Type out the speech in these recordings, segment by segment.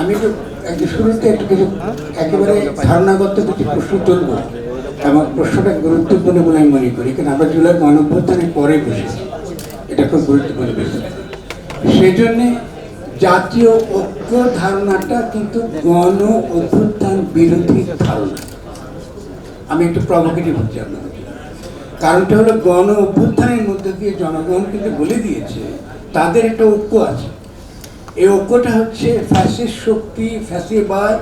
আমি একটু শুরুতে একটু কিছু একেবারে ধারণাগত কিছু প্রশ্ন তুলব এবং প্রশ্নটা গুরুত্বপূর্ণ বলে আমি মনে করি, কারণ আমরা জুলাই গণঅভ্যুত্থানের পরে বসেছি, এটা খুব গুরুত্বপূর্ণ বিষয়। সেজন্যে জাতীয় ঐক্য ধারণাটা কিন্তু গণ অভ্যুত্থান বিরোধী ধারণা। আমি একটু প্রভোকেটিভ হচ্ছি আপনাদের, কারণটা হলো গণ অভ্যুত্থানের মধ্যে দিয়ে জনগণ কিন্তু বলে দিয়েছে তাদের একটা ঐক্য আছে। এই ঐক্যটা হচ্ছে ফ্যাসিস্ট শক্তি, ফ্যাসিবাদ,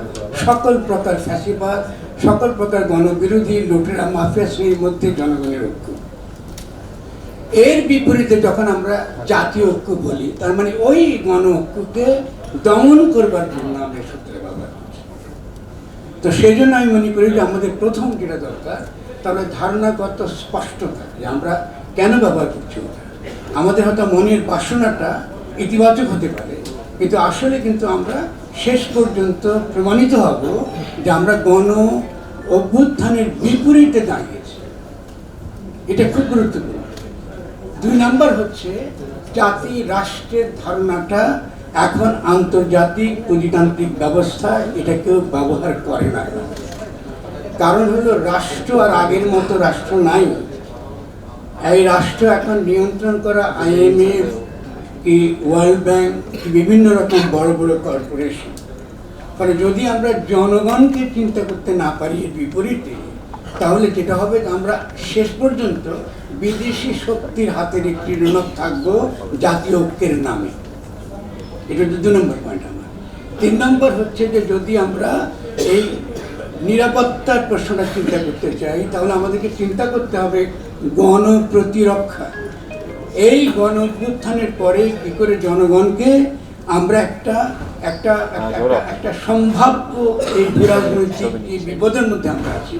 সকল প্রকার ফ্যাসিবাদ, সকল প্রকার গণবিরোধী লুটেরা মাফিয়া শ্রেণীর মধ্যে জনগণের ঐক্য। এর বিপরীতে যখন আমরা জাতীয় ঐক্য বলি, তার মানে ওই গণ ঐক্যকে দমন করবার জন্য আমরা সূত্রে ব্যবহার করছি। তো সেই জন্য আমি মনে করি যে আমাদের প্রথম যেটা দরকার, তাহলে ধারণাগত স্পষ্টতা, যে আমরা কেন ব্যবহার করছি ওটা। আমাদের হয়তো মনের বাসনাটা ইতিবাচক হতে পারে, কিন্তু আসলে কিন্তু আমরা শেষ পর্যন্ত প্রমাণিত হব যে আমরা গণ অভ্যুত্থানের বিপরীতে দাঁড়িয়েছি। এটা খুব গুরুত্বপূর্ণ। 2 নাম্বার হচ্ছে জাতি রাষ্ট্রের ধারণাটা এখন আন্তর্জাতিক পুঁজিতান্ত্রিক ব্যবস্থায় এটা কেউ ব্যবহার করে না। কারণ হলো রাষ্ট্র আর আগের মতো রাষ্ট্র নাই। এই রাষ্ট্র এখন নিয়ন্ত্রণ করা IMF, ওয়ার্ল্ড ব্যাংক, বিভিন্ন রকম বড় বড় কর্পোরেশন। ফলে যদি আমরা জনগণকে চিন্তা করতে না পারি এর বিপরীতে, তাহলে যেটা হবে আমরা শেষ পর্যন্ত বিদেশি শক্তির হাতের একটি ঋণক থাকবো জাতীয় ঐক্যের নামে। এটা 2 নম্বর পয়েন্ট আমার। 3 নম্বর হচ্ছে যে যদি আমরা এই নিরাপত্তার প্রশ্নটা চিন্তা করতে চাই, তাহলে আমাদেরকে চিন্তা করতে হবে গণ প্রতিরক্ষা। এই গণ অভ্যুত্থানের পরে কি করে জনগণকে আমরা একটা সম্ভাব্য এই রাজনৈতিক এই বিপদের মধ্যে আমরা আছি,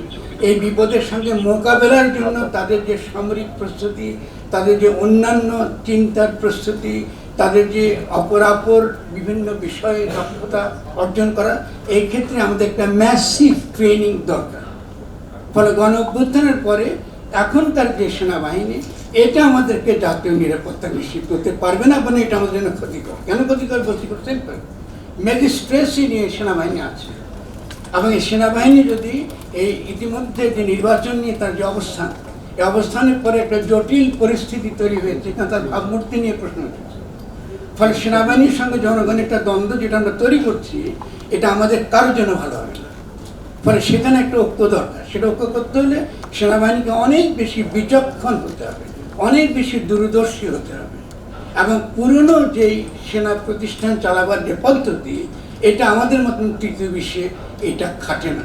এই বিপদের সঙ্গে মোকাবেলার জন্য তাদের যে সামরিক প্রস্তুতি, তাদের যে অন্যান্য চিন্তার প্রস্তুতি, তাদের যে অপরাপর বিভিন্ন বিষয়ে দক্ষতা অর্জন করা, এই ক্ষেত্রে আমাদের একটা ম্যাসিভ ট্রেনিং দরকার। ফলে গণ অভ্যুত্থানের পরে এখনকার যে সেনাবাহিনী, এটা আমাদেরকে জাতীয় নিরাপত্তা নিশ্চিত করতে পারবে না, মানে এটা আমাদের জন্য ক্ষতিকর। কেন ক্ষতিকর বলছি? সিম্পল, ম্যাজিস্ট্রেসি নিয়ে সেনাবাহিনী আছে, এবং এই সেনাবাহিনী যদি এই ইতিমধ্যে যে নির্বাচন নিয়ে তার যে অবস্থান, এই অবস্থানের পরে একটা জটিল পরিস্থিতি তৈরি হয়েছে, কারণ তার ভাবমূর্তি নিয়ে প্রশ্ন উঠেছে। ফলে সেনাবাহিনীর সঙ্গে জনগণের একটা দ্বন্দ্ব যেটা আমরা তৈরি করছি, এটা আমাদের কারোর জন্য ভালো হবে না। ফলে সেখানে একটা ঐক্য দরকার। সেটা ঐক্য করতে হলে সেনাবাহিনীকে অনেক বেশি বিচক্ষণ হতে হবে, অনেক বেশি দূরদর্শী হতে হবে, এবং পুরনো যেই সেনা প্রতিষ্ঠান চালাবার যে পদ্ধতি, এটা আমাদের মতন তৃতীয় বিশ্বে এটা খাটে না।